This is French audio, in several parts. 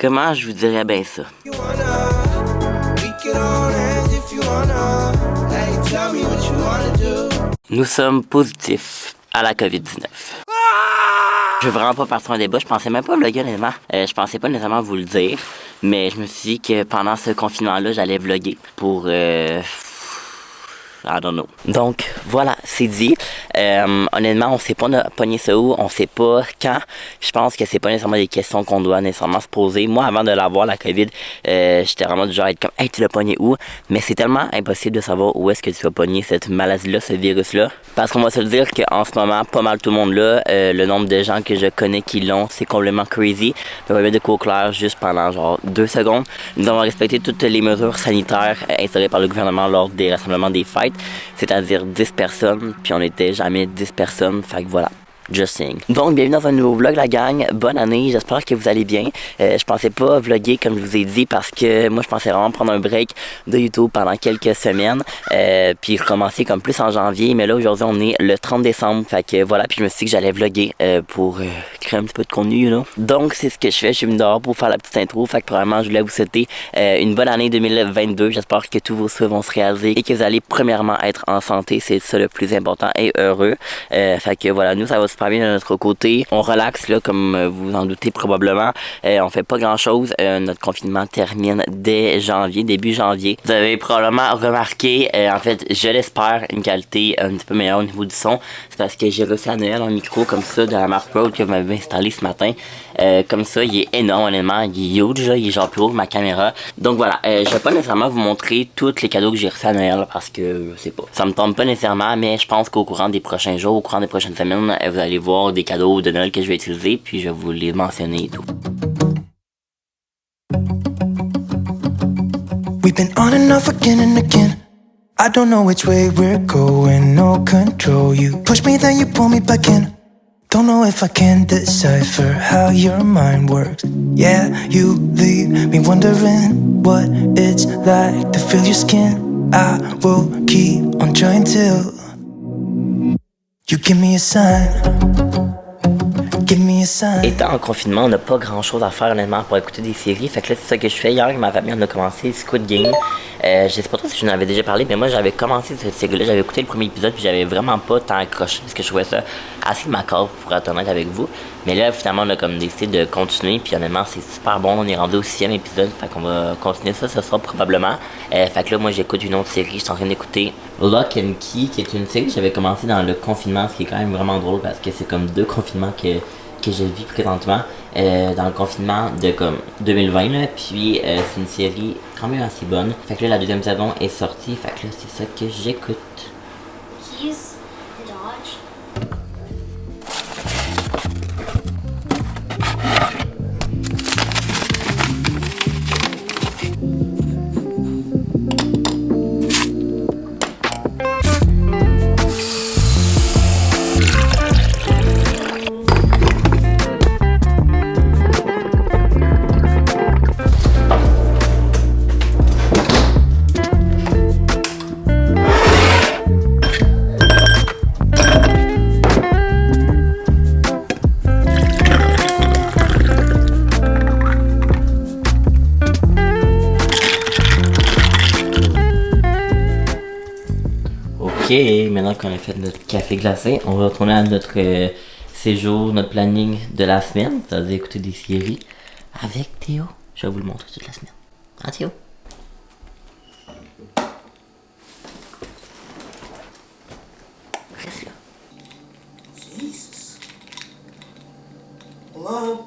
Comment je vous dirais bien ça? Nous sommes positifs à la COVID-19. Je veux vraiment pas partir un débat, je pensais même pas vlogger honnêtement. Je pensais pas nécessairement vous le dire, mais je me suis dit que pendant ce confinement-là, j'allais vlogger pour... I don't know. Donc, voilà, c'est dit. Honnêtement, on sait pas pogner ça où, on sait pas quand. Je pense que c'est pas nécessairement des questions qu'on doit nécessairement se poser. Moi, avant de l'avoir, la COVID, j'étais vraiment du genre à être comme « Hey, tu l'as pogné où? » Mais c'est tellement impossible de savoir où est-ce que tu vas pogner cette maladie-là, ce virus-là. Parce qu'on va se le dire qu'en ce moment, pas mal tout le monde là, le nombre de gens que je connais qui l'ont, c'est complètement crazy. On va mettre de quoi au clair juste pendant genre 2 secondes. Nous avons respecté toutes les mesures sanitaires instaurées par le gouvernement lors des rassemblements des fêtes. C'est-à-dire 10 personnes, puis on était jamais 10 personnes, fait que voilà. Just saying. Donc, bienvenue dans un nouveau vlog, la gang. Bonne année, j'espère que vous allez bien. Je pensais pas vlogger, comme je vous ai dit, parce que moi, je pensais vraiment prendre un break de YouTube pendant quelques semaines. Puis recommencer comme plus en janvier. Mais là, aujourd'hui, on est le 30 décembre. Fait que voilà, puis je me suis dit que j'allais vlogger pour créer un petit peu de contenu, you know. Donc, c'est ce que je fais. Je suis venu dehors pour faire la petite intro. Fait que probablement, je voulais vous souhaiter une bonne année 2022. J'espère que tous vos souhaits vont se réaliser et que vous allez premièrement être en santé. C'est ça le plus important et heureux. Fait que voilà, nous, ça va super bien de notre côté. On relaxe là, comme vous en doutez probablement. On fait pas grand chose. Notre confinement termine dès janvier, début janvier. Vous avez probablement remarqué, en fait, je l'espère, une qualité un petit peu meilleure au niveau du son. C'est parce que j'ai reçu à Noël un micro comme ça de la marque Rode que vous m'avez installé ce matin. Comme ça, il est énorme honnêtement. Il est huge, là, il est genre plus haut que ma caméra. Donc voilà, je vais pas nécessairement vous montrer tous les cadeaux que j'ai reçus à Noël parce que je sais pas. Ça me tombe pas nécessairement, mais je pense qu'au courant des prochains jours, au courant des prochaines semaines, vous allez voir des cadeaux de Noël que je vais utiliser, puis je vais vous les mentionner et tout. We've been on and off again and again. I don't know which way we're going, no control. You push me, then you pull me back in. Don't know if I can decipher how your mind works. Yeah, you leave me wondering what it's like to feel your skin. I will keep on trying till you give me a sign. Étant en confinement, on n'a pas grand chose à faire honnêtement pour écouter des séries. Fait que là, c'est ça que je fais. Hier, avec ma famille, on a commencé Squid Game. Je sais pas trop si je n'en avais déjà parlé, mais moi, j'avais commencé cette série-là. J'avais écouté le premier épisode, puis j'avais vraiment pas tant accroché parce que je trouvais ça assez macabre pour être honnête avec vous. Mais là, finalement, on a comme décidé de continuer, puis honnêtement, c'est super bon. On est rendu au 6e épisode, fait qu'on va continuer ça ce soir probablement. Fait que là, moi, j'écoute une autre série. Je suis en train d'écouter Lock and Key, qui est une série que j'avais commencé dans le confinement, ce qui est quand même vraiment drôle parce que c'est comme 2 confinements que je vis présentement dans le confinement de comme 2020 là, puis c'est une série quand même assez bonne. Fait que là, la 2e saison est sortie, fait que là, c'est ça que j'écoute. Keys, Dodge. Ok, maintenant qu'on a fait notre café glacé, on va retourner à notre séjour, notre planning de la semaine, c'est-à-dire écouter des séries avec Théo. Je vais vous le montrer toute la semaine. Hein, Théo? Reste là. Jesus. Hello?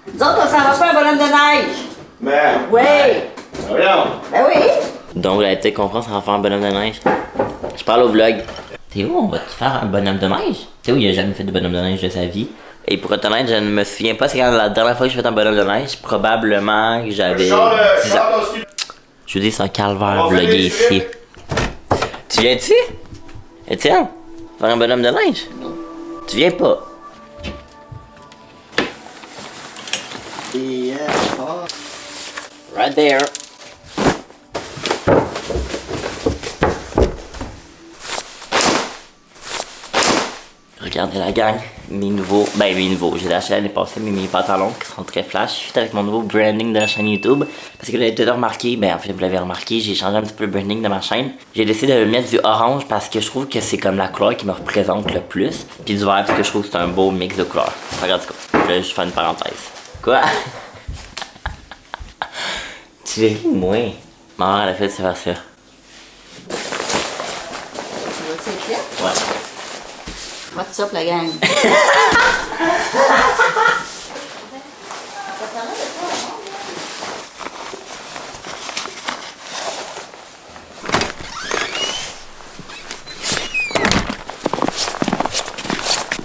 Nous autres, on s'en va faire un bonhomme de neige! Mais. Oui! Voyons! Ben oui! Donc, vous allez peut-être comprendre, ça va faire un bonhomme de neige. Je parle au vlog. Théo, on va te faire un bonhomme de neige? Théo, il a jamais fait de bonhomme de neige de sa vie. Et pour être honnête, je ne me souviens pas c'est quand la dernière fois que j'ai fait un bonhomme de neige. Probablement que j'avais 10 ans. Je vous dis, c'est un calvaire vlogué ici. Tu viens-tu? Étienne? Faire un bonhomme de neige? Tu viens pas? Yeah. Right there. Regardez la gang, mes nouveaux, j'ai acheté l'année passée mes pantalons qui sont très flash. Je suis avec mon nouveau branding de la chaîne YouTube. Parce que vous l'avez peut-être remarqué, en fait vous l'avez remarqué, j'ai changé un petit peu le branding de ma chaîne. J'ai décidé de mettre du orange parce que je trouve que c'est comme la couleur qui me représente le plus. Puis du vert parce que je trouve que c'est un beau mix de couleurs. Regarde ça. Je vais juste faire une parenthèse. Quoi? Tu ris de moi? Ma mère elle a fait de faire ça. Ouais. What's up, la gang?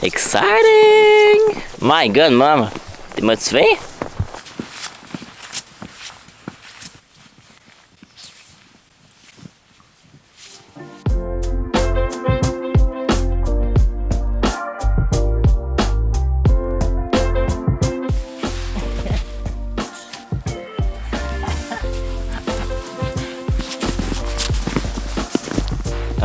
Exciting! My God, Mom! T'es motivée?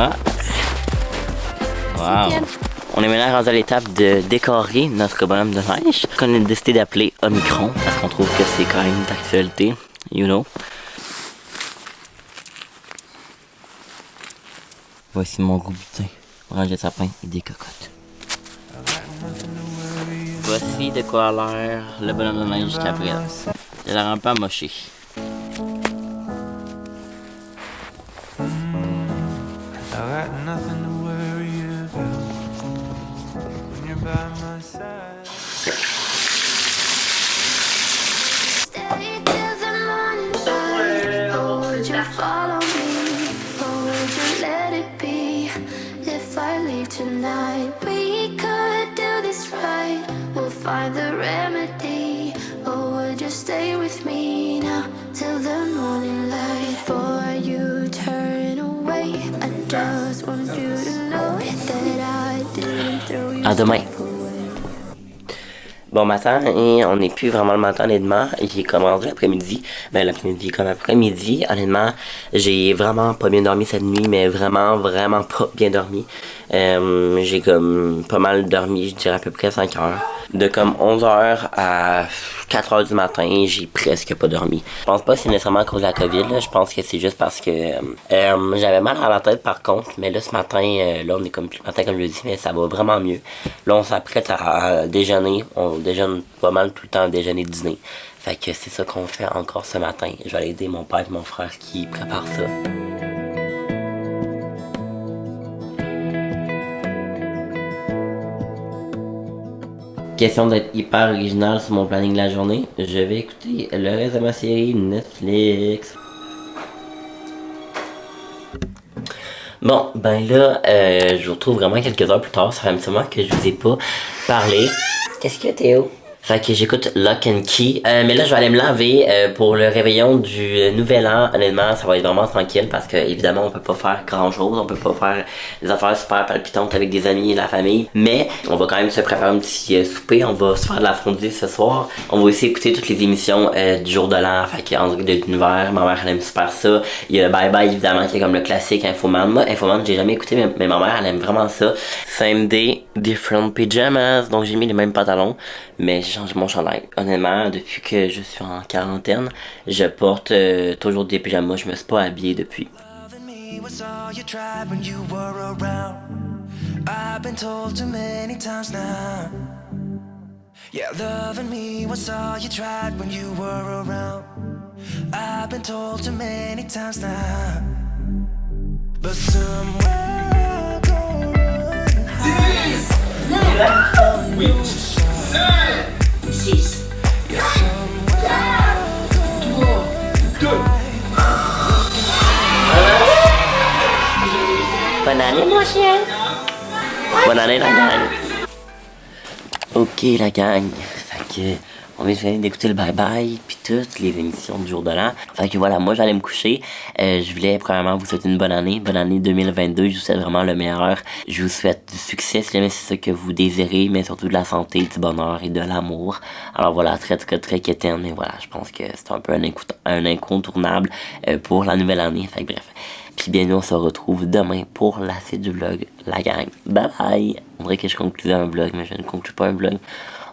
Ah! Wow! On est maintenant rendu à l'étape de décorer notre bonhomme de neige qu'on a décidé d'appeler Omicron parce qu'on trouve que c'est quand même d'actualité, you know. Voici mon gros butin, orange de sapin et des cocottes. Voici de quoi a l'air le bonhomme de neige jusqu'à présent. Il a l'air un peu amoché. Tonight we could do this right. We'll find the remedy. Or would you stay with me now till the morning light? Before you turn away, I just want you to know that I didn't throw you. À demain. Bon matin, et on n'est plus vraiment le matin honnêtement, j'ai comme rendu l'après-midi, l'après-midi comme après-midi, honnêtement, j'ai vraiment pas bien dormi cette nuit, mais vraiment pas bien dormi. J'ai comme pas mal dormi, je dirais à peu près 5 heures. De comme 11 heures à 4 heures du matin, j'ai presque pas dormi. Je pense pas que c'est nécessairement à cause de la COVID, là. Je pense que c'est juste parce que j'avais mal à la tête par contre, mais là ce matin, là on est comme plus matin comme je le dis, mais ça va vraiment mieux. Là on s'apprête à déjeuner, on déjeune pas mal tout le temps, déjeuner-dîner. Fait que c'est ça qu'on fait encore ce matin. Je vais aller aider mon père et mon frère qui préparent ça. Question d'être hyper original sur mon planning de la journée. Je vais écouter le reste de ma série Netflix. Bon, ben là, je vous retrouve vraiment quelques heures plus tard. Ça fait un petit moment que je vous ai pas parlé. Qu'est-ce que Théo? Fait que j'écoute Lock and Key. Mais là, je vais aller me laver pour le réveillon du nouvel an. Honnêtement, ça va être vraiment tranquille parce que, évidemment, on peut pas faire grand chose. On peut pas faire des affaires super palpitantes avec des amis et la famille. Mais on va quand même se préparer un petit souper. On va se faire de la fondue ce soir. On va aussi écouter toutes les émissions du jour de l'an. Fait que en de l'univers, ma mère, elle aime super ça. Il y a Bye Bye, évidemment, qui est comme le classique Infoman. Moi, Infoman, j'ai jamais écouté, mais ma mère, elle aime vraiment ça. Same day, different pajamas. Donc, j'ai mis les mêmes pantalons. Mais j'ai changé mon chandail. Honnêtement, depuis que je suis en quarantaine, je porte toujours des pyjamas. Je me suis pas habillé depuis. Yeah, loving me was all you tried when you were around. I've been told too many times now. But somewhere going high. 8, 9, 6, 4, 3, 2. Bonne année, mon chien! Bonne année, la gang! Ok, la gang. Fait que on vient d'écouter le Bye Bye puis toutes les émissions du jour de l'an. Fait que voilà, moi j'allais me coucher. Je voulais premièrement vous souhaiter une bonne année 2022. Je vous souhaite vraiment le meilleur. Je vous souhaite du succès si jamais c'est ça que vous désirez, mais surtout de la santé, du bonheur et de l'amour. Alors voilà, très quétaine, mais voilà, je pense que c'est un peu un incontournable pour la nouvelle année. Fait que bref. Puis bien nous on se retrouve demain pour la suite du vlog, la gang. Bye bye! faudrait que je conclue un vlog, mais je ne conclue pas un vlog.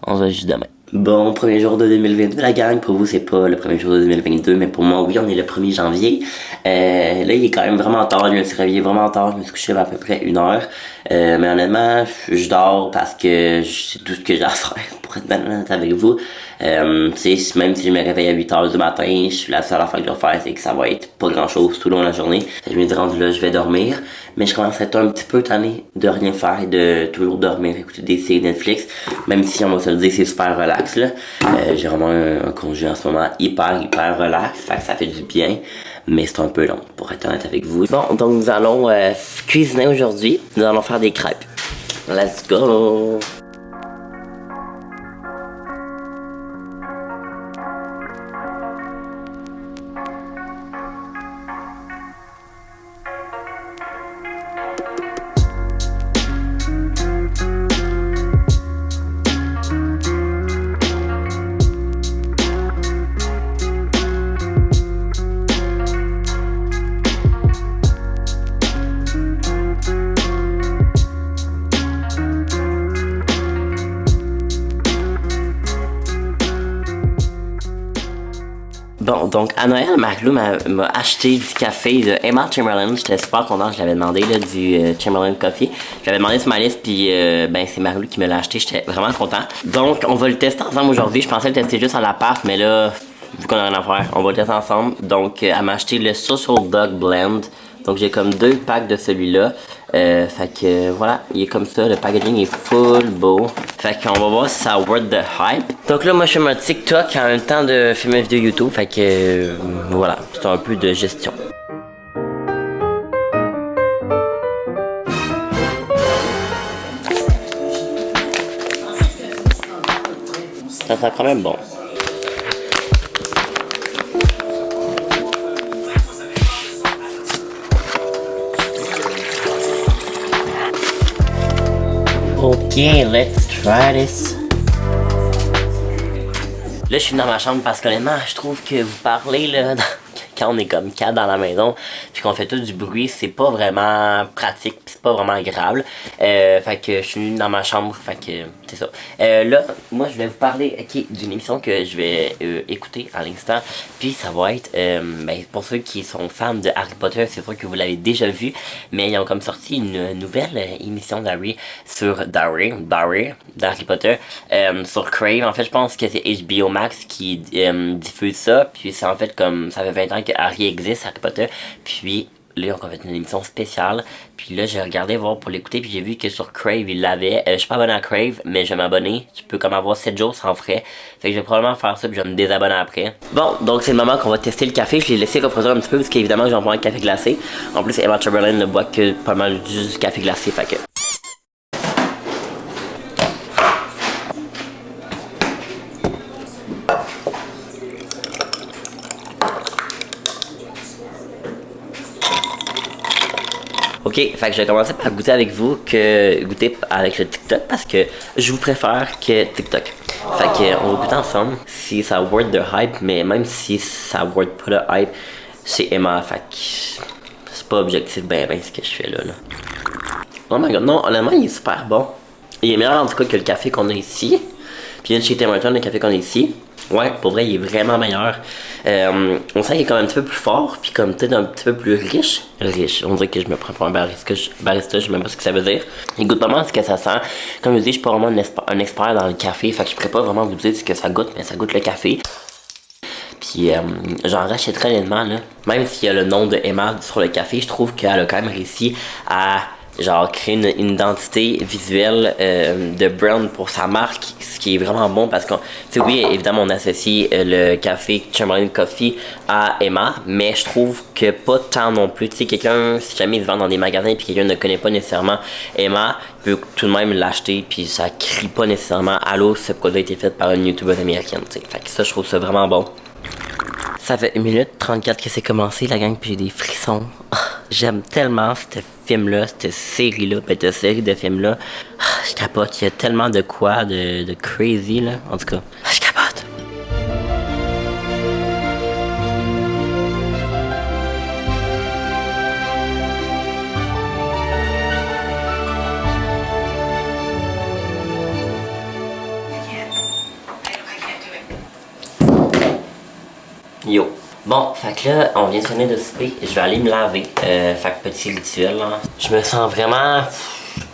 On se voit juste demain. Bon, premier jour de 2022, la gang. Pour vous, c'est pas le premier jour de 2022, mais pour moi, oui, on est le 1er janvier. Là, il est quand même vraiment tard. Je me suis réveillé vraiment tard. Je me suis couché à peu près 1 heure. Mais honnêtement, je dors parce que c'est tout ce que j'ai à faire, pour être honnête avec vous. Même si je me réveille à 8 heures du matin, je suis la seule affaire que je vais faire, c'est que ça va être pas grand chose tout le long de la journée. Je me dis rendu là, je vais dormir. Mais je commence à être un petit peu tanné de rien faire et de toujours dormir, écouter des séries Netflix. Même si on va se le dire, c'est super relax là. J'ai vraiment un congé en ce moment hyper relax, fait que ça fait du bien. Mais c'est un peu long, pour être honnête avec vous. Bon, donc nous allons cuisiner aujourd'hui. Nous allons faire des crêpes. Let's go! Bon, donc à Noël, Marie-Lou m'a acheté du café de Emma Chamberlain. J'étais super content, je l'avais demandé, là, du Chamberlain Coffee. Je l'avais demandé sur ma liste, puis ben c'est Marie-Lou qui me l'a acheté, j'étais vraiment content. Donc, on va le tester ensemble aujourd'hui. Je pensais le tester juste à l'appart, mais là, vu qu'on a rien à faire, on va le tester ensemble. Donc, elle m'a acheté le Social Dog Blend. Donc, j'ai comme 2 packs de celui-là. Fait que voilà, il est comme ça, le packaging est full beau. Fait qu'on va voir si ça worth the hype. Donc là, moi je fais mon TikTok en même temps de filmer une vidéo YouTube. Fait que voilà, c'est un peu de gestion. Ça sent quand même bon. Ok, let's try this. Là, je suis dans ma chambre parce qu'honnêtement, je trouve que vous parlez là, quand on est comme 4 dans la maison, puis qu'on fait tout du bruit, c'est pas vraiment pratique, pis c'est pas vraiment agréable. Fait que je suis venu dans ma chambre, fait que c'est ça. Là, moi, je vais vous parler d'une émission que je vais écouter à l'instant, puis ça va être, ben, pour ceux qui sont fans de Harry Potter, c'est sûr que vous l'avez déjà vu, mais ils ont comme sorti une nouvelle émission d'Harry sur d'Harry Potter, sur Crave. En fait, je pense que c'est HBO Max qui diffuse ça, puis c'est en fait comme, ça fait 20 ans que Harry existe, Harry Potter, puis là, on a fait une émission spéciale, puis là, j'ai regardé voir pour l'écouter, puis j'ai vu que sur Crave, il l'avait. Je suis pas abonné à Crave, mais je vais m'abonner. Tu peux comme avoir 7 jours sans frais. Fait que je vais probablement faire ça, puis je vais me désabonner après. Bon, donc c'est le moment qu'on va tester le café. Je l'ai laissé refroidir un petit peu, parce qu'évidemment, j'en bois un café glacé. En plus, Emma Chamberlain ne boit que pas mal du café glacé, fait que... Ok, fait que je vais commencer par goûter avec vous que goûter avec le TikTok parce que je vous préfère que TikTok. Fait que on va goûter ensemble si ça worth the hype, mais même si ça worth pas le hype, c'est Emma, fait que c'est pas objectif ben ce que je fais là. Oh my god, non, honnêtement il est super bon. Il est meilleur en tout cas que le café qu'on a ici. Puis il y a chez Tim Hortons le café qu'on a ici. Ouais, pour vrai, il est vraiment meilleur. On sent qu'il est quand même un petit peu plus fort, puis comme peut-être un petit peu plus riche. On dirait que je me prends pour un barista, je sais même pas ce que ça veut dire. Il goûte pas mal ce que ça sent. Comme je dis, je suis pas vraiment un expert dans le café, fait que je pourrais pas vraiment vous dire ce que ça goûte, mais ça goûte le café. Puis j'en rachèterais honnêtement, là. Même s'il y a le nom de Emma sur le café, je trouve qu'elle a quand même réussi à genre créer une identité visuelle de brand pour sa marque, ce qui est vraiment bon parce que tu sais, oui, évidemment on associe le café Chamberlain Coffee à Emma, mais je trouve que pas tant non plus. Tu sais, quelqu'un, si jamais il se vend dans des magasins puis quelqu'un ne connaît pas nécessairement Emma, peut tout de même l'acheter puis ça crie pas nécessairement allô, ce produit a été fait par une youtubeuse américaine, tu sais. Fait que ça, je trouve ça vraiment bon. Ça fait 1 minute 34 que c'est commencé la gang, puis j'ai des frissons. J'aime tellement ce film-là, cette série-là, cette série de films-là. Je capote, il y a tellement de quoi, de crazy, là. En tout cas, je capote. Yo. Bon, fait que là, on vient de finir de souper. Je vais aller me laver. Fait que petit rituel, là. Je me sens vraiment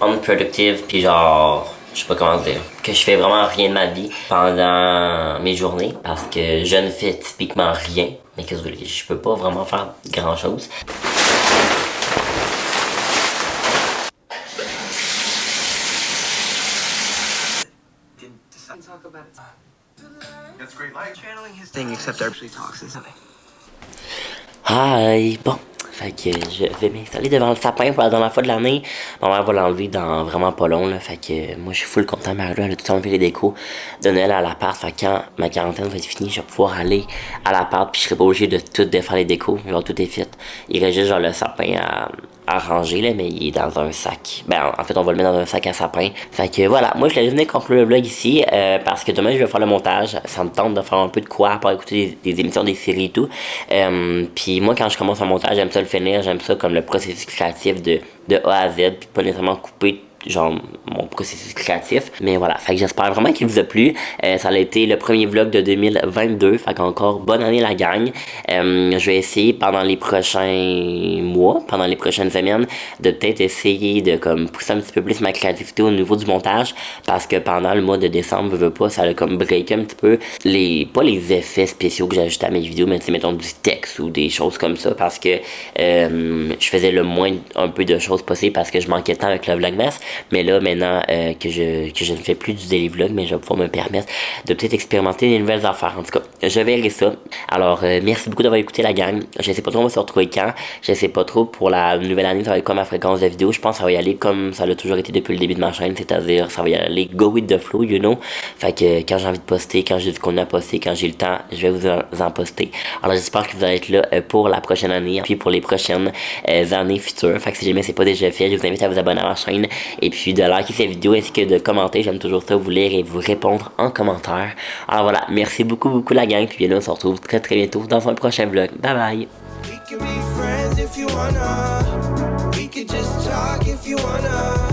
unproductive, puis genre, je sais pas comment dire, que je fais vraiment rien de ma vie pendant mes journées, parce que je ne fais typiquement rien. Mais qu'est-ce que je peux pas vraiment faire grand chose. Hi! Bon, fait que je vais m'installer devant le sapin pour la dernière fois de l'année. Ma mère va l'enlever dans vraiment pas long, là. Fait que moi, je suis full content. Marie-Lou, elle a tout enlevé les décos de Noël à l'appart. Fait que quand ma quarantaine va être finie, je vais pouvoir aller à l'appart. Puis je serai pas obligé de tout défaire les décos. Genre, tout est fait. Il reste juste genre le sapin à ranger, là, mais il est dans un sac. Ben, en fait, on va le mettre dans un sac à sapin. Fait que voilà, moi, je voulais venir conclure le vlog ici parce que demain, je vais faire le montage. Ça me tente de faire un peu de quoi pour écouter des émissions, des séries et tout. Puis moi, quand je commence un montage, j'aime ça le finir. J'aime ça comme le processus créatif de A à Z, puis pas nécessairement couper genre mon processus créatif, mais voilà, fait que j'espère vraiment qu'il vous a plu. Ça a été le premier vlog de 2022, fait qu'encore bonne année la gang. Je vais essayer pendant les prochains mois, pendant les prochaines semaines, de peut-être essayer de comme pousser un petit peu plus ma créativité au niveau du montage, parce que pendant le mois de décembre, je veux pas, ça a comme breaké un petit peu pas les effets spéciaux que j'ajoutais à mes vidéos, mais tu sais, mettons du texte ou des choses comme ça, parce que je faisais le moins un peu de choses possibles parce que je manquais de temps avec le Vlogmas. Mais là, maintenant que je ne fais plus du daily vlog, mais je vais pouvoir me permettre de peut-être expérimenter des nouvelles affaires. En tout cas, je verrai ça. Alors, merci beaucoup d'avoir écouté la gang. Je sais pas trop on va se retrouver quand. Je sais pas trop pour la nouvelle année, ça va être quoi ma fréquence de vidéo. Je pense que ça va y aller comme ça l'a toujours été depuis le début de ma chaîne, c'est-à-dire ça va y aller go with the flow, you know. Fait que quand j'ai envie de poster, quand j'ai du contenu à poster, quand j'ai le temps, je vais vous en poster. Alors, j'espère que vous allez être là pour la prochaine année, puis pour les prochaines années futures. Fait que si jamais c'est pas déjà fait, je vous invite à vous abonner à ma chaîne. Et puis de liker cette vidéo ainsi que de commenter, j'aime toujours ça, vous lire et vous répondre en commentaire. Alors voilà, merci beaucoup la gang, puis là on se retrouve très bientôt dans un prochain vlog. Bye bye! We could be friends if you wanna. We could just talk if you wanna.